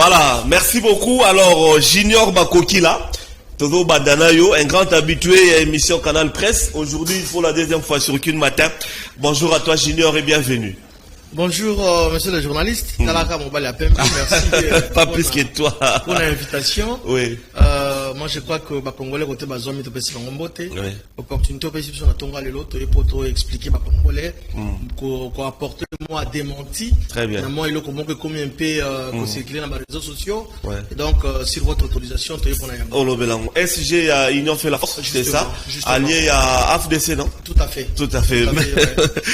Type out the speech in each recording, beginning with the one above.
Voilà, merci beaucoup. Alors, Junior Bakokila, Todo Badanayo, un grand habitué à l'émission Canal Presse. Aujourd'hui, il faut la deuxième fois sur Qu'une Matin. Bonjour à toi, Junior, et bienvenue. Bonjour, monsieur le journaliste. Merci pas plus que toi pour l'invitation. Oui. Moi, je crois que les Congolais côté bazomi to pesi bango mbote. Opportunité au pesi na tonga lelo to poto expliquer ba Congolais ko apporter moi démenti. Très bien. Moi il est comme un peu ko circuler dans les réseaux sociaux. Et donc sur votre autorisation to yepona yamba. Olobelango. SG à Union fait la force, c'est ça? Allié à AFDC, non? Tout à fait. Tout à fait.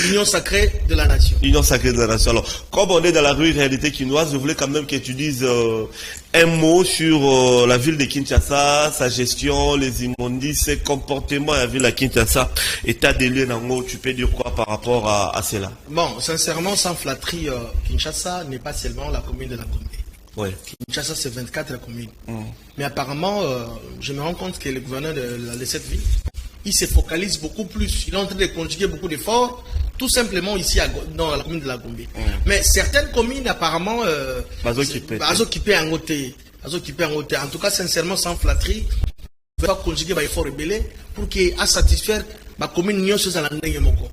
Union sacrée de la nation. Union sacrée de la nation. Alors, comme on est dans la rue réalité quinoise, je voulais quand même que tu dises un mot sur la ville de Kinshasa, sa gestion, les immondices, ses comportements à la ville de Kinshasa, état des lieux, tu peux dire quoi par rapport à cela? Bon, sincèrement, sans flatterie, Kinshasa n'est pas seulement la commune de la Gombe. Ouais. Kinshasa, c'est 24 communes. Mais apparemment, je me rends compte que le gouverneur de cette ville, il se focalise beaucoup plus. Il est en train de conjuguer beaucoup d'efforts, tout simplement ici dans la commune de la Gombe. Mais certaines communes, apparemment, occupées en côté. En tout cas, sincèrement, sans flatterie, il va conjuguer des efforts rebelles pour qu'il à satisfaire la commune Nyon sur la Moko.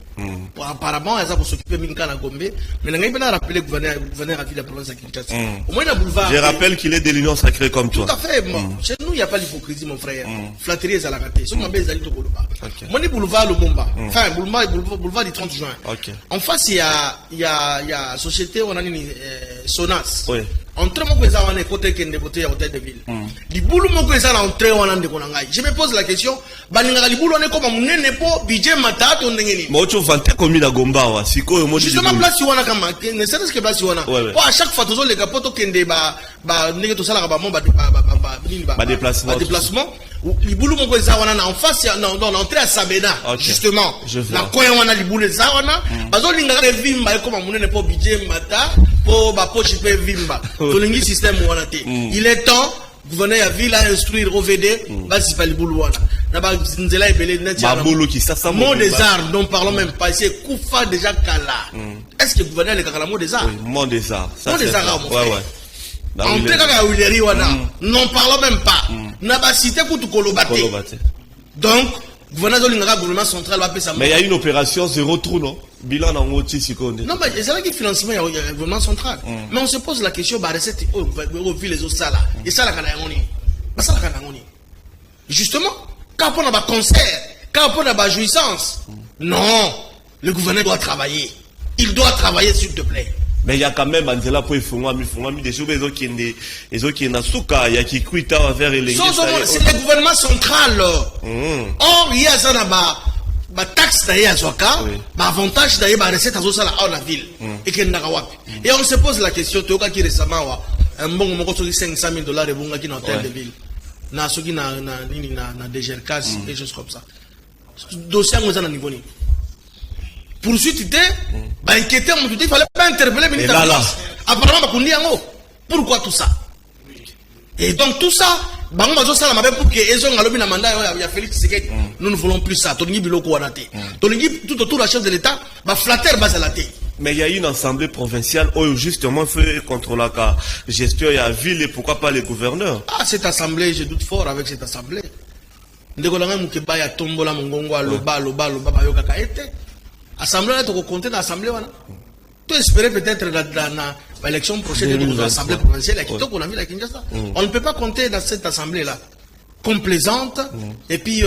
Apparemment, elle va s'occuper de la Gombe. Mais elle va rappeler le gouverneur à la province de Kinshasa. Au moins, boulevard. Je rappelle qu'il est de l'Union sacrée comme toi. Tout à fait. Chez nous, il n'y a pas l'hypocrisie, mon frère. Flatterie est à la raté. Si on a besoin de boulevard. Moi, je boulevard Lumumba. Enfin, boulevard du 30 juin. En face, il y a société, on a une Sonas. Entre moi, on est côté qui est côté hôtel de ville. Les boulots, moi, je me pose la question. Les boulots, on est comme un nepo, budget matat, on est. Moi, tu vas te commis la Gomba, si quoi, moi, justement, place, tu vois, ne serait-ce que place, tu vois. À chaque fois, tous les capotes qui ont tout ça, déplacement. Les boulots, moi, en face, dans l'entrée à Sabena, justement. La coin, on a les boulots, ça, on a. Parce que les vimba, comme un nepo, budget matat, pour ma poche, vimba. Système il est temps gouverneur à ville à instruire OVD vas-y pas les boulot mot des arts dont parlons même pas c'est Koufa déjà Kala est-ce que gouverneur le Kala mot des arts mot des arts en tout n'en parlons même pas n'a pas cité Koutou Kolobate donc gouvernement central va payer ça. Mais il y a une opération zéro trou, non? Bilan en haut, non, mais c'est vrai que le financement, il y a un gouvernement central. Mais on se pose la question, recette, les autres salles. Et ça, la canagoni. Justement, quand on a un concert, quand on a une jouissance, non, le gouverneur doit travailler. Il doit travailler, s'il te plaît. Mais il y a quand même Angela pour des choses qui sont souka, il y a qui quittent vers les c'est le gouvernement central. Or, il y a ça là-bas, taxe d'ailleurs, avantage d'ailleurs, recette à la ville. Et on se pose la question, tu as qui récemment, un bon moment, $500 000 et bon, qui dans terre de ville. Na ce qui na DGRCAS, des choses comme ça. Dossier, on est à niveau. Poursuite, inquiété, il fallait pas interpeller le ministre. Apparemment, pourquoi tout ça? Et donc tout ça, pour que Félix Tshisekedi, nous ne voulons plus ça. Tout autour de la chef de l'État, flatter base à la tête. Mais il y a une assemblée provinciale où justement fait contre la gestion et la ville et pourquoi pas les gouverneurs. Ah, cette assemblée, je doute fort avec cette assemblée. Assemblée, tu vas compter dans l'assemblée. Tu espérais peut-être dans l'élection prochaine de l'assemblée provinciale on ne peut pas compter dans cette assemblée-là. Complaisante, et puis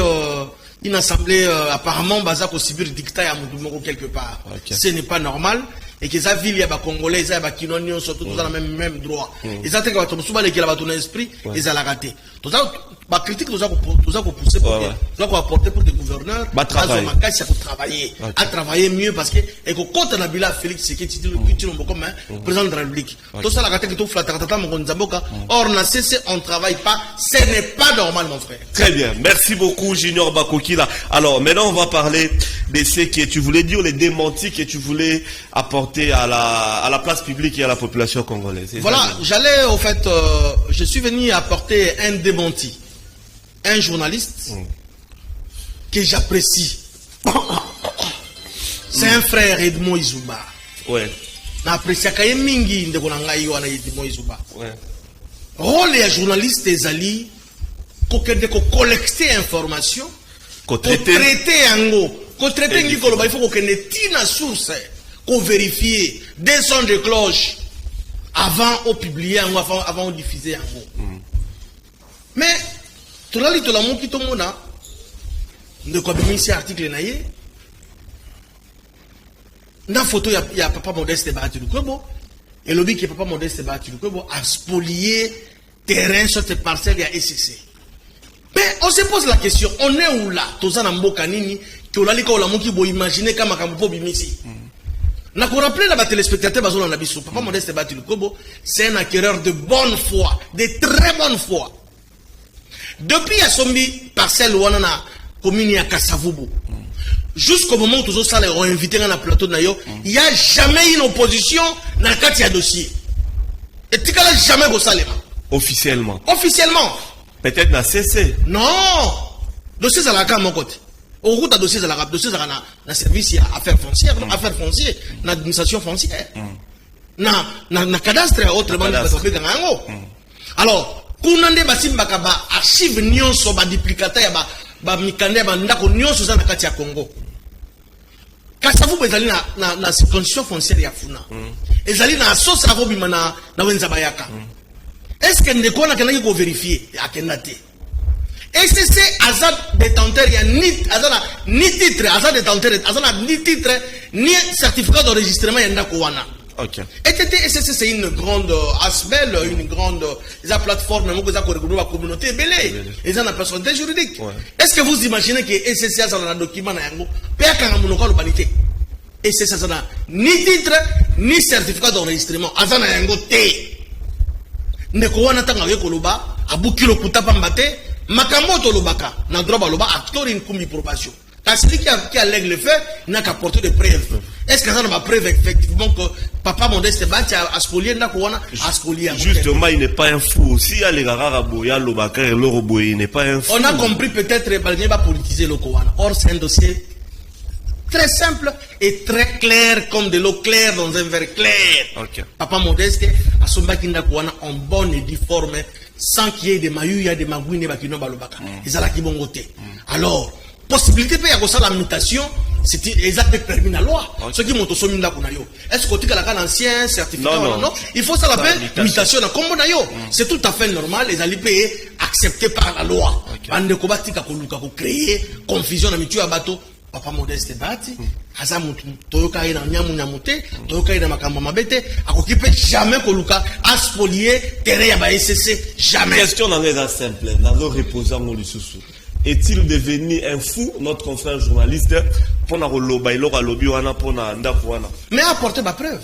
une assemblée apparemment basée au Sibir dictat à Moudoumogo quelque part. Ce n'est pas normal. Et que ça ville, il y a des Congolais, il y a des Kinonions, surtout tous dans le même droit. Et ça, c'est souvent les qui ont ton esprit, ils ont la raté. Tout ça, la critique, tout ça qu'on pousse pour qu'on apporte pour des gouverneurs, à travailler, à travailler mieux parce que, et qu'on compte dans la ville Félix, c'est qui est comme président de la République. Tout ça, la raté que tout flatte, or, on ne travaille pas, ce n'est pas normal, mon frère. Très bien. Merci beaucoup, Junior Bakokila. Alors, maintenant, on va parler de ce que tu voulais dire, les démentis que tu voulais apporter à la place publique et à la population congolaise. Voilà, j'allais au fait, je suis venu apporter un démenti. Un journaliste que j'apprécie. C'est un frère Edmond Izuba. Ouais. N'apprécie quand même mingi de Konangaï ou Edmond Izuba. Ouais. rôle ya journaliste ezali kokende ko collecter information ko traiter yango ko traiter ngi ko il faut kokende tina source ko vérifier des sons de cloche avant au publier yango avant au diffuser yango mais tolali tolamu ki tomona ndeko abimisi article na ye na photo ya papa Modeste Bahati Lukwebo et lobby qui papa Modeste Bahati Lukwebo a spolié terrain sur cette parcelle ya SCC. Mais on se pose la question, on est où là? Tozana mboka nini que olali ka olamu ki bo imaginer kama kampo bimisi. Na ko rappeler la téléspectateur bazona na biso papa Modeste Bahati Lukwebo, c'est un acquéreur de bonne foi, de très bonne foi. Depuis ya sombi parcelle wana na commune ya Kasavubu. Jusqu'au moment où tous les salles ont invité dans le plateau de Nayo, il n'y a jamais une opposition dans le cadre de dossier. Et tu n'as jamais au salaire. Officiellement. Officiellement. Peut-être dans CC. Non. Dossier à la carte, mon côté. Au route à dossier à la carte, dossier à la service à affaires foncières, affaires foncières, l'administration foncière. Na cadastre autrement alors, Kounande Basimba ba archive nyon so ba duplicata ya ba mikande ba ndako nyon so za na kati ya Congo. Kasavu bezali na constitution foncière ya Funa. Ezali na source akobima na wenza bayaka. Est-ce que ndeko na kanaki ko vérifier akenda te? SCC azad détenteur ya ni titre azad détenteur azad ni titre ni certificat d'enregistrement ya ndako wana. Ok. Et SCC c'est une grande ASBEL, une grande plateforme même que ça la communauté belé. Ils ont la personnalité juridique. Ouais. Est-ce que vous imaginez que SCC a un document na yango pe akanga monoko lobanité? SCC a ni titre ni certificat d'enregistrement azana yango te. Ndeko wana tanga ke koloba abukilo kutapa mbate makambo to lobaka na droit loba acteur une commis probation. Car celui qui allègue le fait n'a qu'à porter des preuves. Est-ce que ça n'a pas preuve effectivement que papa Modeste Bahati a spolié n'a qu'à spolié? Justement, il n'est pas un fou. Si il y a les rares boya l'obaka et le robot, il n'est pas un fou. On a compris peut-être qu'il va politiser le Kowana. Or, c'est un dossier très simple et très clair, comme de l'eau claire dans un verre clair. Okay. Papa Modeste a son bakinda Kowana en bonne et due forme, sans qu'il y ait des maillots, il y a des magouines, qui n'ont pas le baka. Ils ont la kibongoté. Alors, possibilité de faire la mutation, c'est exact permis la loi. Ce qui monte au sommet de la Kunayo. Est-ce que tu as l'ancien certificat? Non. Il faut ça l'appeler mutation. C'est tout à fait normal. Les alliés acceptés par la loi. Bande kobati kakoluka ko créer confusion na mitu ya bateau. Papa Modeste Bahati, asa mutu toyoka ina nyamunyamute, toyoka ina makambo mabete, akokipe jamais koluka aspolier terrain ya ba SCC, jamais. Question dans les simple, dans le reposant au lisusu. Est-il devenu un fou, notre confrère journaliste, pour na loba ilora lobi wana pour na ndako wana? Mais apportez ma preuve.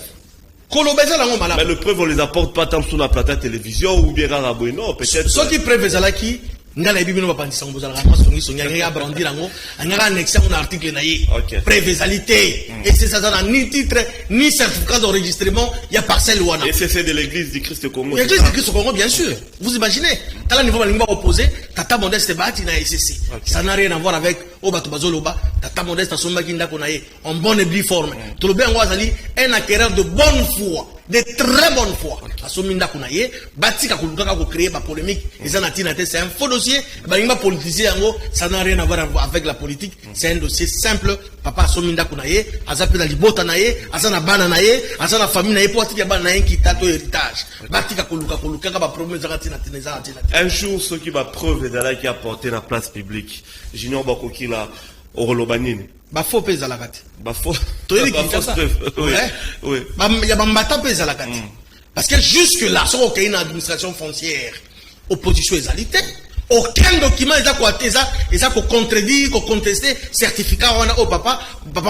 Mais le preuve on les apporte pas tant sur la plateau télévision ou bien rara bueno, peut-être. Ce qui preuve ezalaki ngala ebibi no bapandisa ngozala ka masongi songi ngaka brandir ngo ngaka annexe un article na ye. Preuve ezalité. Et c'est ça dans ni titre ni certificat d'enregistrement, il y a parcelle wana. Et c'est de l'église du Christ au Congo. L'église du Christ au Congo bien sûr. Vous imaginez, à la niveau balinga opposé, tata Modeste Bahati na SCC. Ça n'a rien à voir avec Obato Bazoloba, tata Modeste Asomba kinda konaye en bonne et due forme. Tout le bien ngwazali un acquéreur de bonne foi. De très bonne foi. Asominda kunaye, bati ka kuluka ko créer ba polémique, c'est un faux dossier, balinga politicien yango, ça n'a rien à voir avec la politique, c'est un dossier simple. Papa Asominda kunaye, azape na libota naye, azana bana naye, azana famille naye pour atika bana naye qui tato héritage. Bati ka kuluka ba problème zakatina tineza. Un jour ce qui va preuve de qui a porté la place publique. Junior Bakoki la Orolobanine. Bafo pesa la kati. Bafo. Oui. Il y a bambata pesa la kati. Parce que jusque là, sur aucune administration foncière, opposition égalité, aucun document est à contredire, contester, certificat on a au papa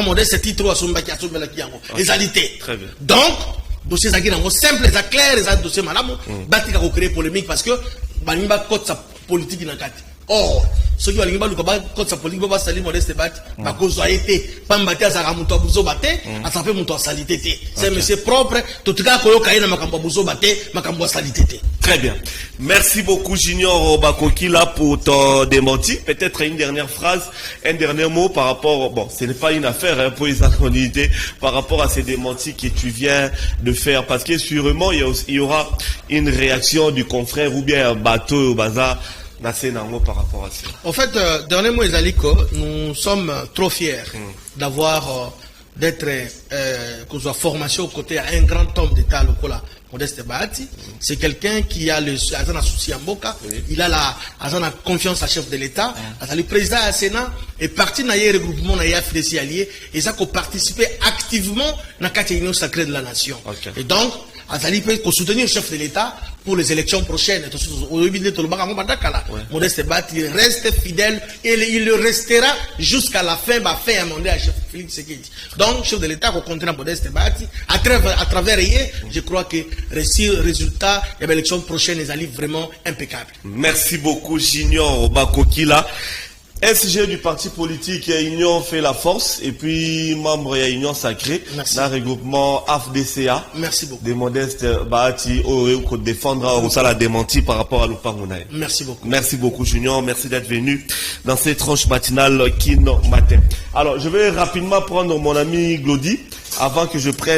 Modeste titre à son baki à son belaki égalité. Très bien. Donc, dossier zaki nango simple, ça clair, ça dossier malamu, bati ka créer polémique parce que banimba code sa politique na kati. Or, ceux qui ont l'ingénieur quand sa politique va salir Modeste Bahati va cause a été pambate à sa muto abuzo bate à sa fait muto salité c'est monsieur propre tout cas koyo kaina makambo abuzo bate makambo salité. Très bien. Merci beaucoup Junior Bakoki là pour ton démenti. Peut-être une dernière phrase, un dernier mot par rapport, bon, ce n'est pas une affaire hein, pour les anonymités, par rapport à ces démentis que tu viens de faire, parce que sûrement il y aura une réaction du confrère ou bien un bateau au bazar par rapport à ça. En fait, dernier mot Ezaliko, nous sommes trop fiers d'avoir d'être qu'on soit formation aux côtés à un grand homme d'État local. Modeste Bahati, c'est quelqu'un qui a le souci en boca, il a la confiance à chef de l'État, le président du Sénat est parti dans le regroupement de FDC alliés et ça a participé activement dans la union sacrée de la nation. Et donc, Azali peut soutenir le chef de l'État pour les élections prochaines. Modeste Bahati reste fidèle et il le restera jusqu'à la fin, fin à demander à chef Félix Tshisekedi. Donc, chef de l'État, on compte dans Modeste Bahati. À travers je crois que le résultat de l'élection prochaine est vraiment impeccable. Merci beaucoup, Junior Bakokila. SG du parti politique Union fait la force et puis membre de Union Sacrée dans le regroupement AFDCA. Merci beaucoup. De Modeste Bahati au défendre ça la démenti par rapport à l'Opangonaï. Merci beaucoup. Merci beaucoup Junior, merci d'être venu dans cette tranche matinale Kin Matin. Alors je vais rapidement prendre mon ami Glody avant que je prenne